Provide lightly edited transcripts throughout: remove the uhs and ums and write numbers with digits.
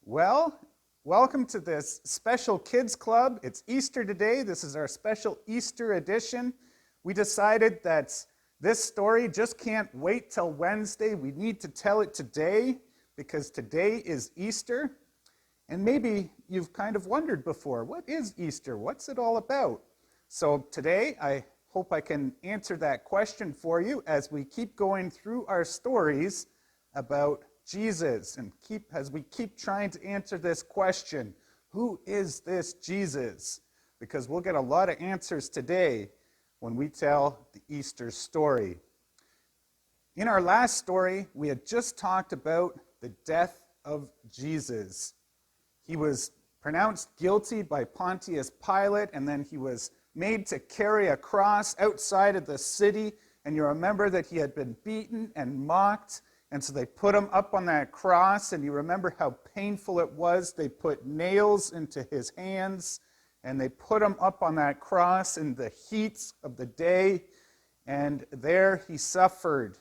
Well, welcome to this special kids club. It's Easter today. This is our special Easter edition. We decided that this story just can't wait till Wednesday. We need to tell it today because today is Easter. And maybe you've kind of wondered before, what is Easter? What's it all about? So today, I hope I can answer that question for you as we keep going through our stories about Jesus and as we keep trying to answer this question, who is this Jesus? Because we'll get a lot of answers today when we tell the Easter story. In our last story, we had just talked about the death of Jesus. He was pronounced guilty by Pontius Pilate, and then he was made to carry a cross outside of the city. And you remember that he had been beaten and mocked, and so they put him up on that cross, and you remember how painful it was. They put nails into his hands, and they put him up on that cross in the heat of the day, and there he suffered.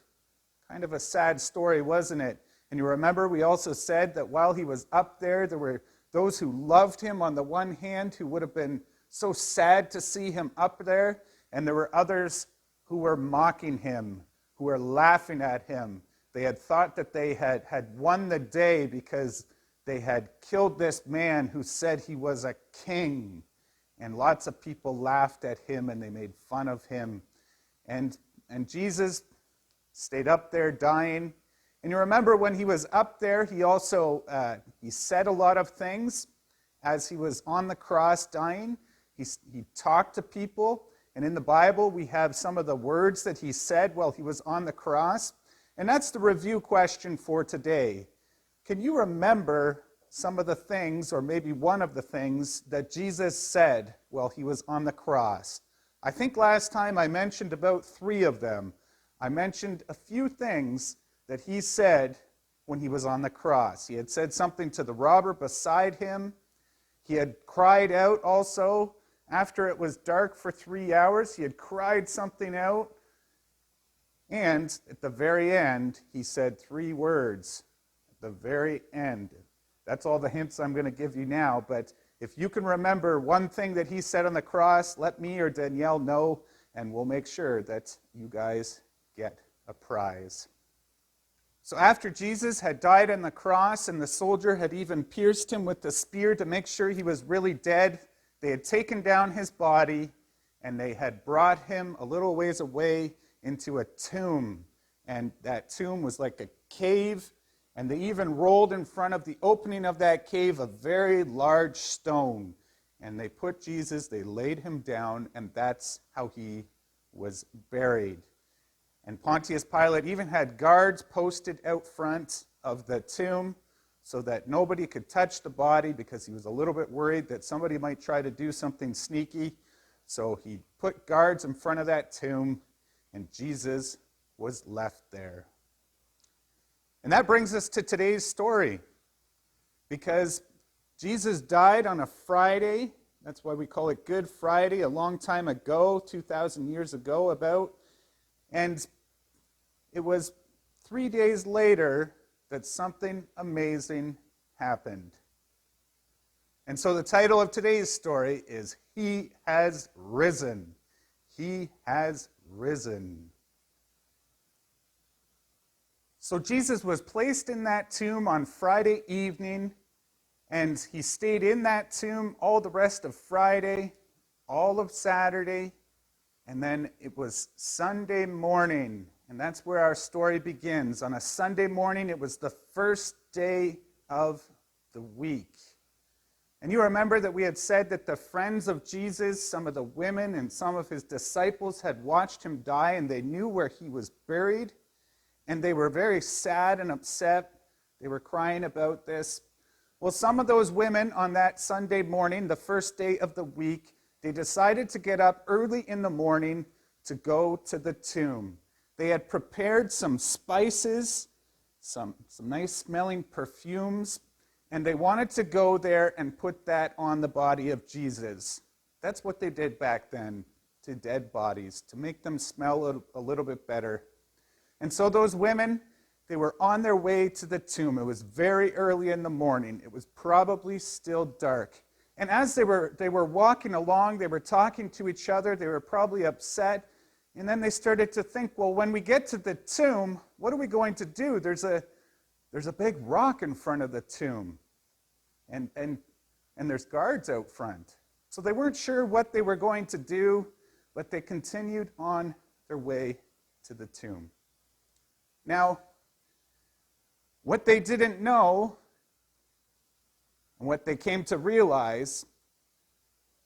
Kind of a sad story, wasn't it? And you remember we also said that while he was up there were those who loved him on the one hand who would have been so sad to see him up there, and there were others who were mocking him, who were laughing at him. They had thought that they had won the day because they had killed this man who said he was a king. And lots of people laughed at him and they made fun of him. And Jesus stayed up there dying. And you remember when he was up there, he also he said a lot of things as he was on the cross dying. He talked to people. And in the Bible, we have some of the words that he said while he was on the cross. And that's the review question for today. Can you remember some of the things, or maybe one of the things, that Jesus said while he was on the cross? I think last time I mentioned about 3 of them. I mentioned a few things that he said when he was on the cross. He had said something to the robber beside him. He had cried out also after it was dark for 3 hours. He had cried something out. And at the very end, he said 3 words. At the very end. That's all the hints I'm going to give you now. But if you can remember one thing that he said on the cross, let me or Danielle know, and we'll make sure that you guys get a prize. So after Jesus had died on the cross and the soldier had even pierced him with the spear to make sure he was really dead, they had taken down his body and they had brought him a little ways away into a tomb. And that tomb was like a cave, and they even rolled in front of the opening of that cave a very large stone. And they put Jesus, they laid him down, and that's how he was buried. And Pontius Pilate even had guards posted out front of the tomb so that nobody could touch the body because he was a little bit worried that somebody might try to do something sneaky. So he put guards in front of that tomb, and Jesus was left there. And that brings us to today's story. Because Jesus died on a Friday. That's why we call it Good Friday, a long time ago, 2,000 years ago about. And it was 3 days later that something amazing happened. And so the title of today's story is He Has Risen. He has risen. So Jesus was placed in that tomb on Friday evening, and he stayed in that tomb all the rest of Friday, all of Saturday, and then it was Sunday morning, and that's where our story begins. On a Sunday morning, it was the first day of the week. And you remember that we had said that the friends of Jesus, some of the women and some of his disciples had watched him die, and they knew where he was buried, and they were very sad and upset. They were crying about this. Well, some of those women on that Sunday morning, the first day of the week, they decided to get up early in the morning to go to the tomb. They had prepared some spices, some nice smelling perfumes, and they wanted to go there and put that on the body of Jesus. That's what they did back then to dead bodies, to make them smell a little bit better. And so those women, They were on their way to the tomb. It was very early in the morning. It was probably still dark. And as they were walking along, they were talking to each other. They were probably upset. And then they started to think, well, when we get to the tomb, what are we going to do? There's a big rock in front of the tomb. And there's guards out front. So they weren't sure what they were going to do, but they continued on their way to the tomb. Now, what they didn't know, and what they came to realize,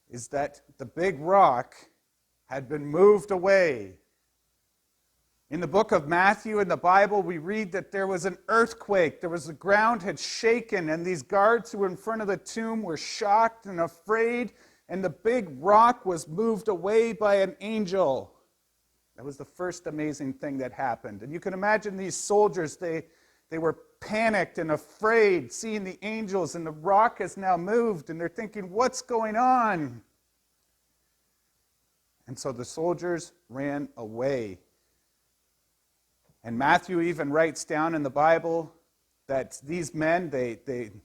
is that the big rock had been moved away. In the book of Matthew in the Bible, we read that there was an earthquake. The ground had shaken, and these guards who were in front of the tomb were shocked and afraid, and the big rock was moved away by an angel. That was the first amazing thing that happened. And you can imagine these soldiers, they were panicked and afraid, seeing the angels, and the rock has now moved, and they're thinking, what's going on? And so the soldiers ran away. And Matthew even writes down in the Bible that these men, they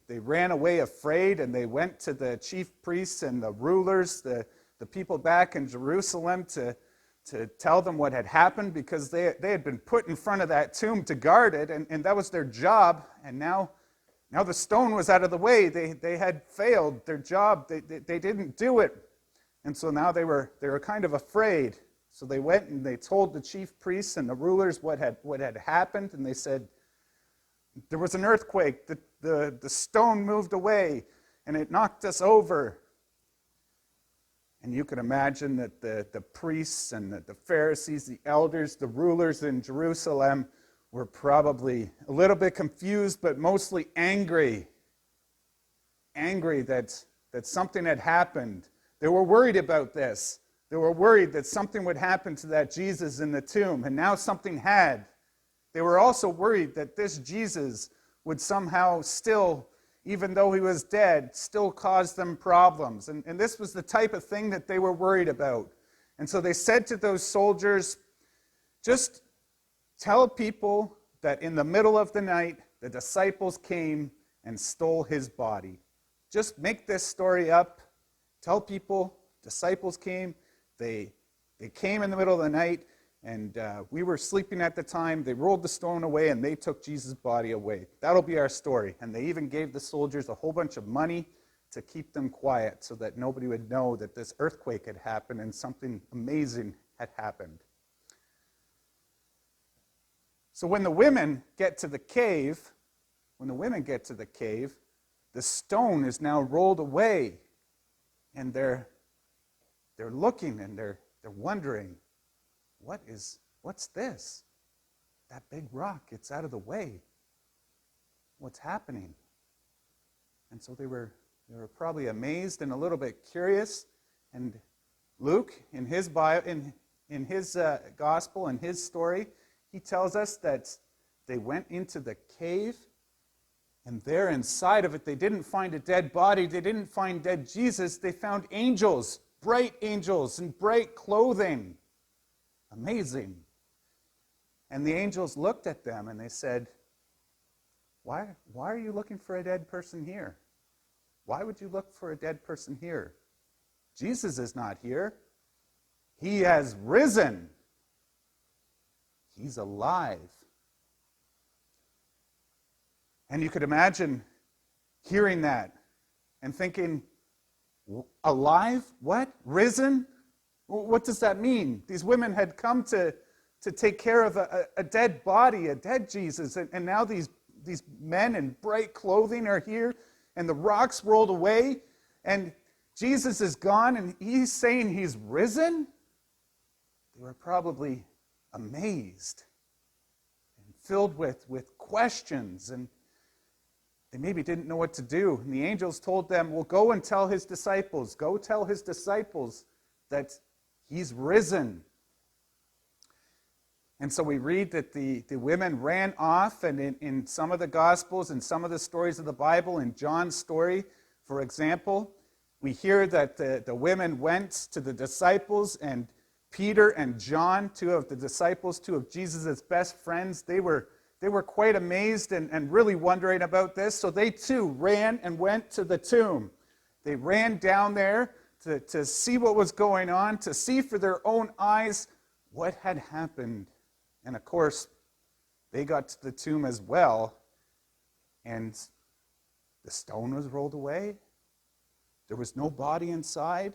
ran away afraid, and they went to the chief priests and the rulers, the people back in Jerusalem, to tell them what had happened, because they had been put in front of that tomb to guard it, and that was their job. And now the stone was out of the way. They had failed their job. They didn't do it. And so now they were kind of afraid. So they went and they told the chief priests and the rulers what had happened, and they said, there was an earthquake. The stone moved away, and it knocked us over. And you can imagine that the priests and the Pharisees, the elders, the rulers in Jerusalem were probably a little bit confused, but mostly angry. Angry that something had happened. They were worried about this. They were worried that something would happen to that Jesus in the tomb, and now something had. They were also worried that this Jesus would somehow still, even though he was dead, still cause them problems. And this was the type of thing that they were worried about. And so they said to those soldiers, just tell people that in the middle of the night, the disciples came and stole his body. Just make this story up. Tell people disciples came. They came in the middle of the night, and we were sleeping at the time. They rolled the stone away, and they took Jesus' body away. That'll be our story. And they even gave the soldiers a whole bunch of money to keep them quiet so that nobody would know that this earthquake had happened and something amazing had happened. So when the women get to the cave, the stone is now rolled away, and they're looking and they're wondering, what's this? That big rock, it's out of the way. What's happening? And so they were probably amazed and a little bit curious. And Luke, in his gospel and his story, he tells us that they went into the cave, and there inside of it, they didn't find a dead body. They didn't find dead Jesus. They found angels, bright angels in bright clothing. Amazing. And the angels looked at them and they said, why are you looking for a dead person here? Why would you look for a dead person here? Jesus is not here. He has risen. He's alive. And you could imagine hearing that and thinking, alive? What? Risen? What does that mean? These women had come to take care of a dead body, a dead Jesus, and now these men in bright clothing are here, and the rocks rolled away, and Jesus is gone, and he's saying he's risen? They were probably amazed and filled with questions, and they maybe didn't know what to do. And the angels told them, well, go and tell his disciples. Go tell his disciples that he's risen. And so we read that the women ran off, and in some of the Gospels and some of the stories of the Bible, in John's story, for example, we hear that the women went to the disciples, and Peter and John, two of the disciples, two of Jesus' best friends, they were they were quite amazed and really wondering about this. So they too ran and went to the tomb. They ran down there to see what was going on, to see for their own eyes what had happened. And of course, they got to the tomb as well, and the stone was rolled away. There was no body inside.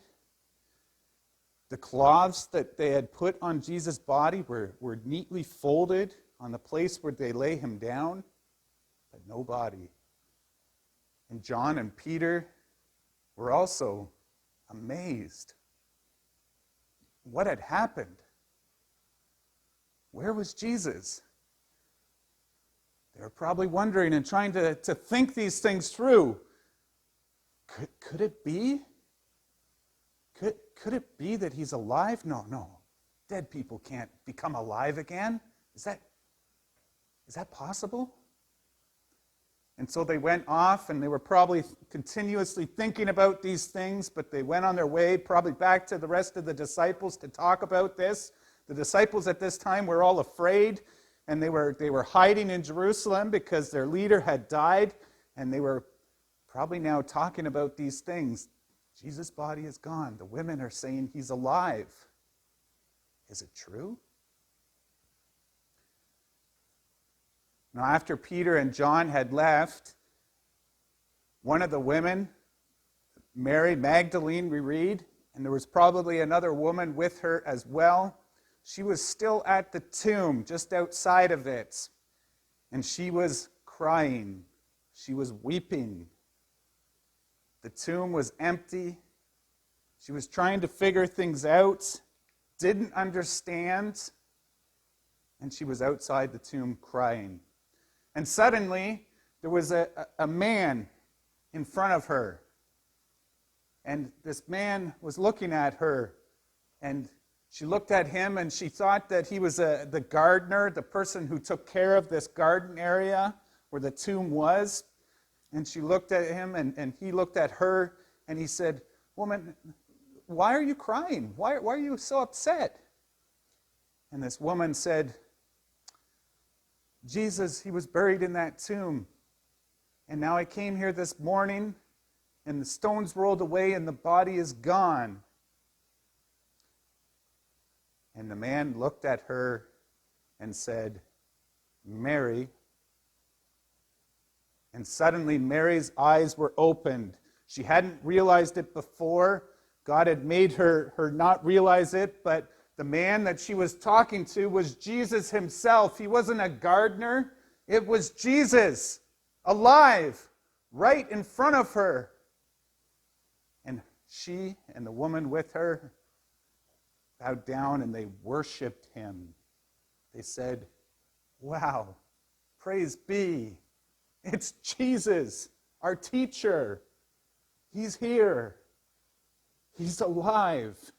The cloths that they had put on Jesus' body were neatly folded on the place where they lay him down, but no body. And John and Peter were also amazed. What had happened? Where was Jesus? They were probably wondering and trying to think these things through. Could it be? Could it be that he's alive? No. Dead people can't become alive again. Is that possible? And so they went off, and they were probably continuously thinking about these things, but they went on their way, probably back to the rest of the disciples to talk about this. The disciples at this time were all afraid, and they were hiding in Jerusalem because their leader had died, and they were probably now talking about these things. Jesus' body is gone. The women are saying he's alive. Is it true? Now, after Peter and John had left, one of the women, Mary Magdalene, we read, and there was probably another woman with her as well. She was still at the tomb, just outside of it, and she was crying. She was weeping. The tomb was empty. She was trying to figure things out, didn't understand, and she was outside the tomb crying. And suddenly, there was a man in front of her. And this man was looking at her, and she looked at him, and she thought that he was the gardener, the person who took care of this garden area where the tomb was. And she looked at him, and he looked at her, and he said, "Woman, why are you crying? Why are you so upset?" And this woman said, "Jesus, he was buried in that tomb. And now I came here this morning, and the stone's rolled away, and the body is gone." And the man looked at her and said, "Mary." And suddenly Mary's eyes were opened. She hadn't realized it before. God had made her not realize it, but the man that she was talking to was Jesus himself. He wasn't a gardener. It was Jesus, alive, right in front of her. And she and the woman with her bowed down and they worshiped him. They said, "Wow, praise be. It's Jesus, our teacher. He's here. He's alive."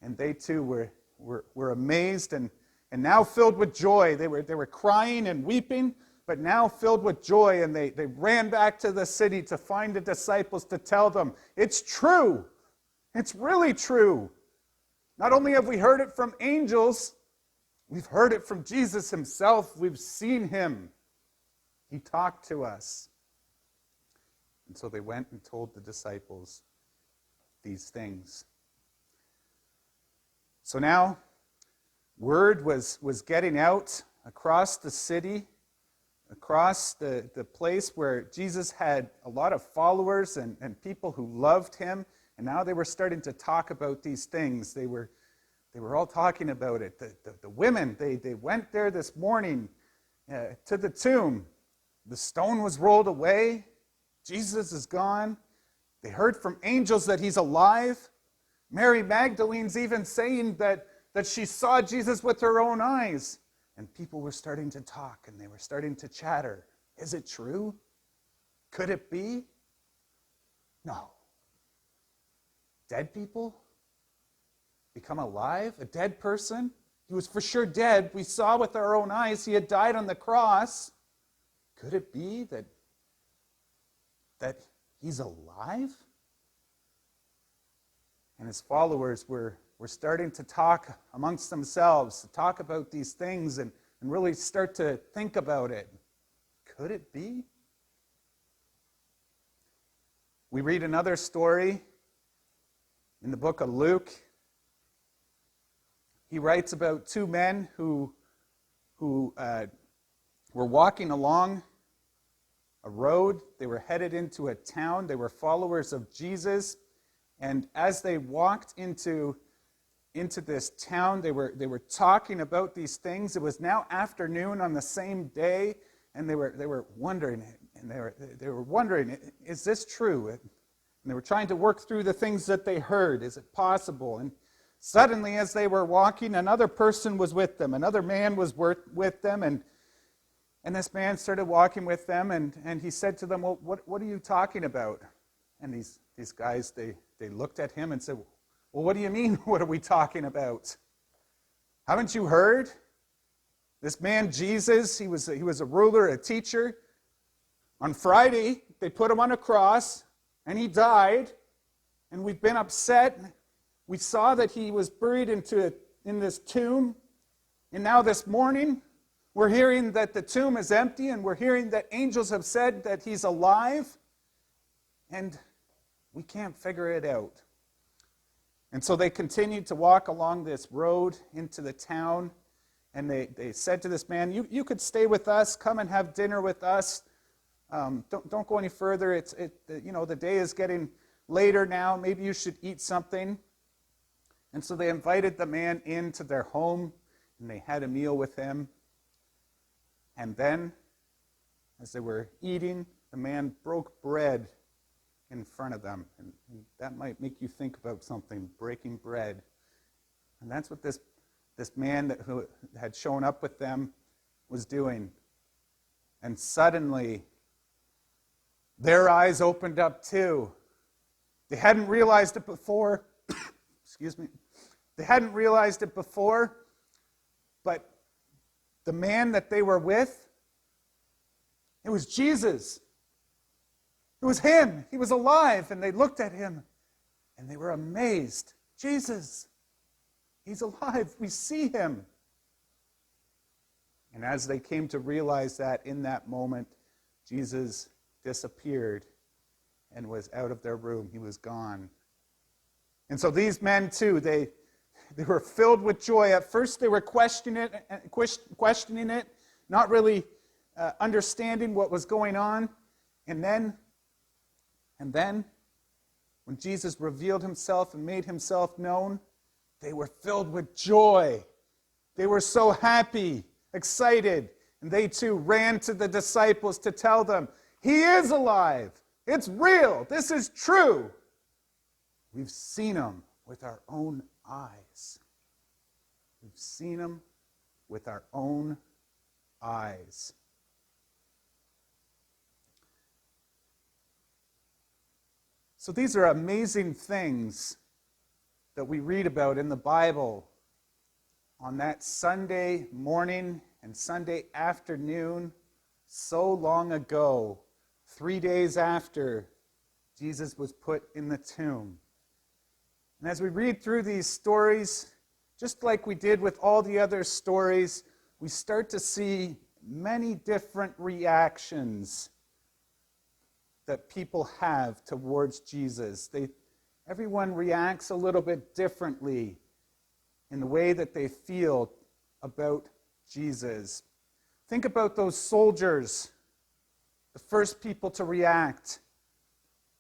And they too were amazed and now filled with joy. They were crying and weeping, but now filled with joy. And they ran back to the city to find the disciples to tell them, "It's true. It's really true. Not only have we heard it from angels, we've heard it from Jesus himself. We've seen him. He talked to us." And so they went and told the disciples these things. So now, word was getting out across the city, across the place where Jesus had a lot of followers and people who loved him. And now they were starting to talk about these things. They were all talking about it. The women, they went there this morning to the tomb. The stone was rolled away. Jesus is gone. They heard from angels that he's alive. Mary Magdalene's even saying that she saw Jesus with her own eyes. And people were starting to talk and they were starting to chatter. Is it true? Could it be? No. Dead people become alive? A dead person? He was for sure dead. We saw with our own eyes he had died on the cross. Could it be that he's alive? And his followers were starting to talk amongst themselves, to talk about these things, and and really start to think about it. Could it be? We read another story in the book of Luke. He writes about two men who were walking along a road. They were headed into a town. They were followers of Jesus. And as they walked into this town, they were talking about these things. It was now afternoon on the same day, and they were wondering, is this true? And they were trying to work through the things that they heard. Is it possible? And suddenly, as they were walking, another person was with them. Another man was with them, and this man started walking with them, and he said to them, well, what are you talking about? And these guys, they looked at him and said, well, what do you mean, what are we talking about? Haven't you heard? This man, Jesus, he was a ruler, a teacher. On Friday, they put him on a cross, and he died, and we've been upset. We saw that he was buried in this tomb, and now this morning, we're hearing that the tomb is empty, and we're hearing that angels have said that he's alive, and we can't figure it out. And so they continued to walk along this road into the town, and they said to this man, you could stay with us, come and have dinner with us. Don't go any further. The day is getting later now. Maybe you should eat something. And so they invited the man into their home, and they had a meal with him. And then, as they were eating, the man broke bread in front of them. And that might make you think about something, breaking bread. And that's what this man who had shown up with them was doing. And suddenly, their eyes opened up too. They hadn't realized it before. Excuse me. They hadn't realized it before, but the man that they were with, it was Jesus. It was him. He was alive, and they looked at him, and they were amazed. Jesus, he's alive. We see him. And as they came to realize that in that moment, Jesus disappeared and was out of their room. He was gone. And so these men, too, they were filled with joy. At first, they were questioning it, not really understanding what was going on. And then, when Jesus revealed himself and made himself known, they were filled with joy. They were so happy, excited, and they too ran to the disciples to tell them, he is alive. It's real. This is true. We've seen him with our own eyes. We've seen him with our own eyes. So these are amazing things that we read about in the Bible on that Sunday morning and Sunday afternoon so long ago, 3 days after Jesus was put in the tomb. And as we read through these stories, just like we did with all the other stories, we start to see many different reactions that people have towards Jesus. Everyone reacts a little bit differently in the way that they feel about Jesus. Think about those soldiers, the first people to react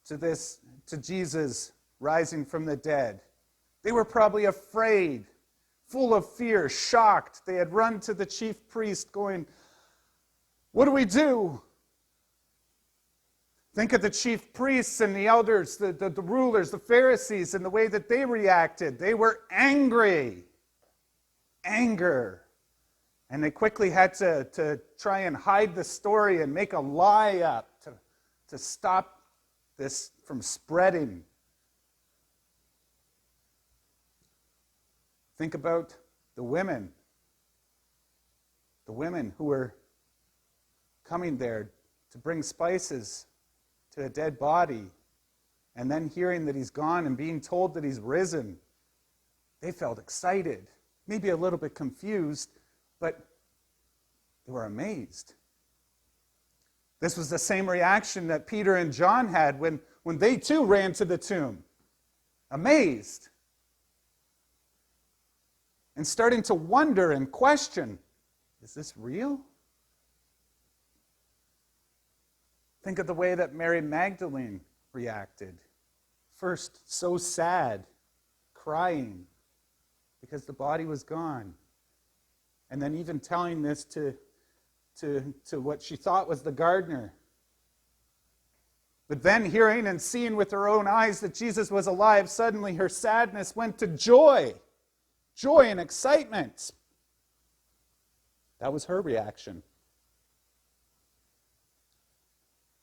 to Jesus rising from the dead. They were probably afraid, full of fear, shocked. They had run to the chief priest going, what do we do? Think of the chief priests and the elders, the rulers, the Pharisees, and the way that they reacted. They were angry. Anger. And they quickly had to try and hide the story and make a lie up to stop this from spreading. Think about the women who were coming there to bring spices to a dead body, and then hearing that he's gone and being told that he's risen. They felt excited, maybe a little bit confused, but They were amazed. This was the same reaction that Peter and John had when they too ran to the tomb. Amazed. And starting to wonder and question, is this real? Think of the way that Mary Magdalene reacted. First, so sad, crying, because the body was gone. And then even telling this to what she thought was the gardener. But then hearing and seeing with her own eyes that Jesus was alive, suddenly her sadness went to joy. Joy and excitement. That was her reaction.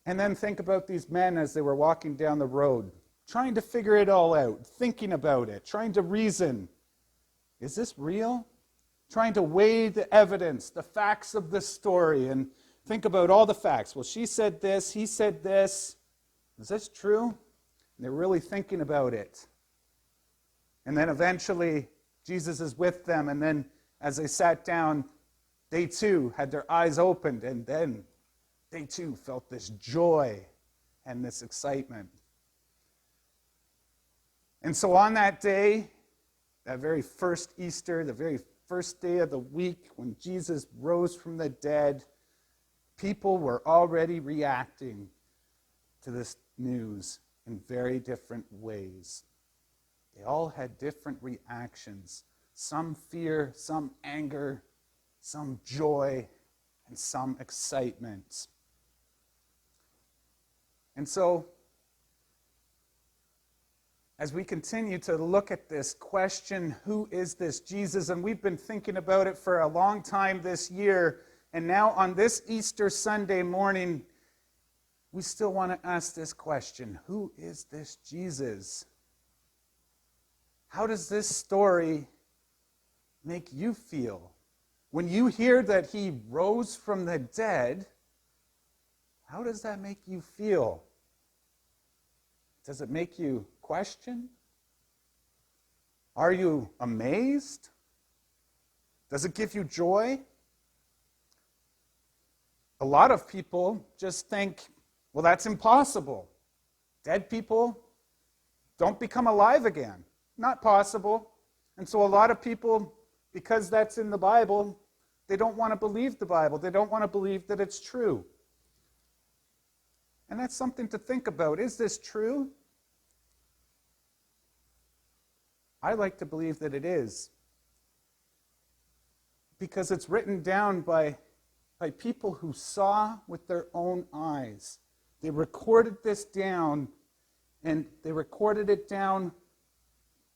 And then think about these men as they were walking down the road, trying to figure it all out, thinking about it, trying to reason. Is this real? Trying to weigh the evidence, the facts of the story, and think about all the facts. Well, she said this, he said this. Is this true? And they're really thinking about it. And then eventually, Jesus is with them, and then as they sat down, they too had their eyes opened, and then they too felt this joy and this excitement. And so on that day, that very first Easter, the very first day of the week when Jesus rose from the dead, people were already reacting to this news in very different ways. They all had different reactions. Some fear, some anger, some joy, and some excitement. And so, as we continue to look at this question, who is this Jesus? And we've been thinking about it for a long time this year. And now on this Easter Sunday morning, we still want to ask this question. Who is this Jesus? How does this story make you feel? When you hear that he rose from the dead, how does that make you feel? Does it make you question? Are you amazed? Does it give you joy? A lot of people just think, well, that's impossible. Dead people don't become alive again. Not possible. And so a lot of people, because that's in the Bible, they don't want to believe the Bible. They don't want to believe that it's true. And that's something to think about. Is this true? I like to believe that it is. Because it's written down by people who saw with their own eyes. They recorded this down, and they recorded it down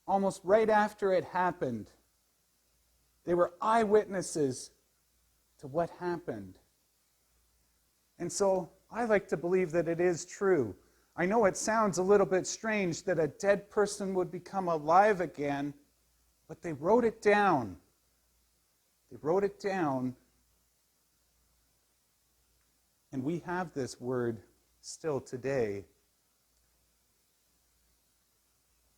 almost right after it happened. They were eyewitnesses to what happened. And so I like to believe that it is true. I know it sounds a little bit strange that a dead person would become alive again, but they wrote it down. They wrote it down, and we have this word still today.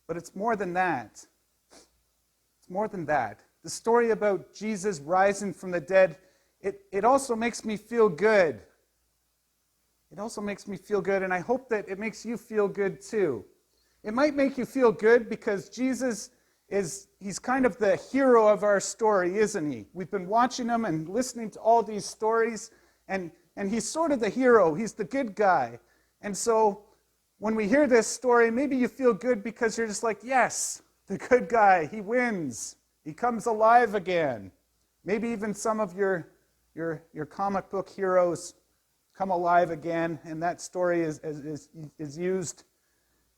But it's more than that. It's more than that. The story about Jesus rising from the dead, it also makes me feel good. It also makes me feel good, and I hope that it makes you feel good too. It might make you feel good because Jesus he's kind of the hero of our story, isn't he? We've been watching him and listening to all these stories, and he's sort of the hero. He's the good guy. And so when we hear this story, maybe you feel good because you're just like, yes, the good guy, he wins. He comes alive again. Maybe even some of your comic book heroes come alive again, and that story is used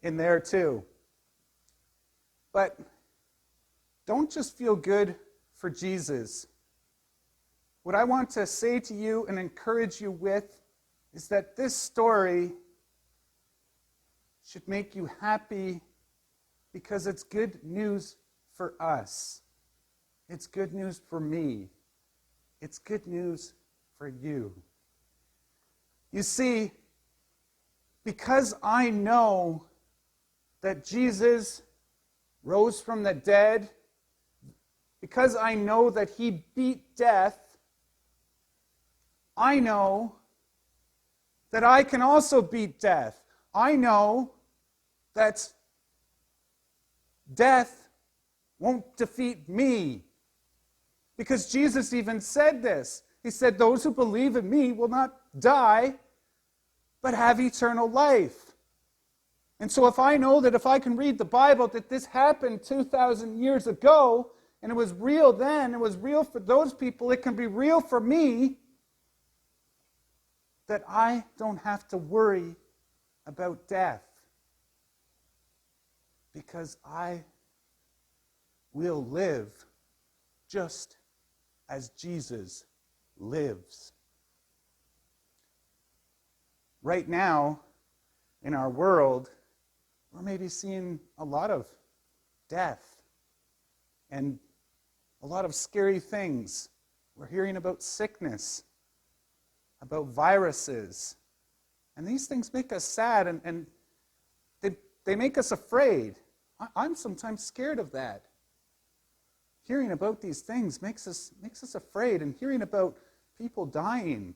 in there too. But don't just feel good for Jesus. What I want to say to you and encourage you with is that this story should make you happy because it's good news for us. It's good news for me. It's good news for you. You see, because I know that Jesus rose from the dead, because I know that he beat death, I know that I can also beat death. I know that death won't defeat me. Because Jesus even said this. He said, those who believe in me will not die, but have eternal life. And so if I know that if I can read the Bible that this happened 2,000 years ago, and it was real then, it was real for those people, it can be real for me, that I don't have to worry about death. Because I will live just as Jesus lives. Right now, in our world, we're maybe seeing a lot of death and a lot of scary things. We're hearing about sickness, about viruses. And these things make us sad and they make us afraid. I'm sometimes scared of that. Hearing about these things makes us afraid, and hearing about people dying,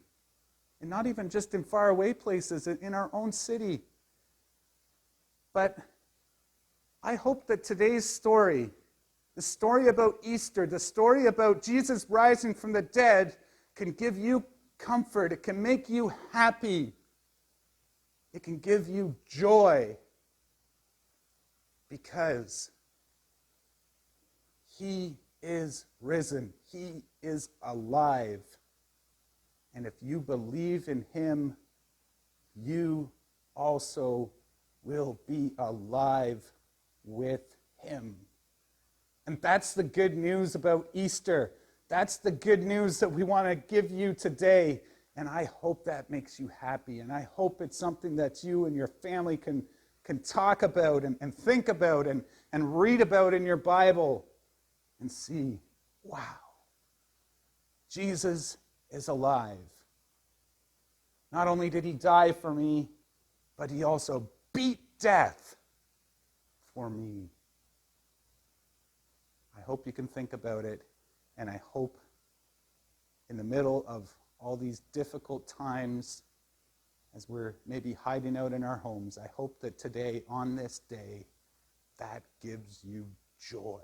and not even just in faraway places, in our own city. But I hope that today's story, the story about Easter, the story about Jesus rising from the dead, can give you comfort. It can make you happy. It can give you joy. Because He is risen. He is alive. And if you believe in Him, you also will be alive with Him. And that's the good news about Easter. That's the good news that we want to give you today. And I hope that makes you happy. And I hope it's something that you and your family can talk about and think about and read about in your Bible and see, wow, Jesus is alive. Not only did He die for me, but He also beat death for me. I hope you can think about it, and I hope in the middle of all these difficult times, as we're maybe hiding out in our homes, I hope that today, on this day, that gives you joy.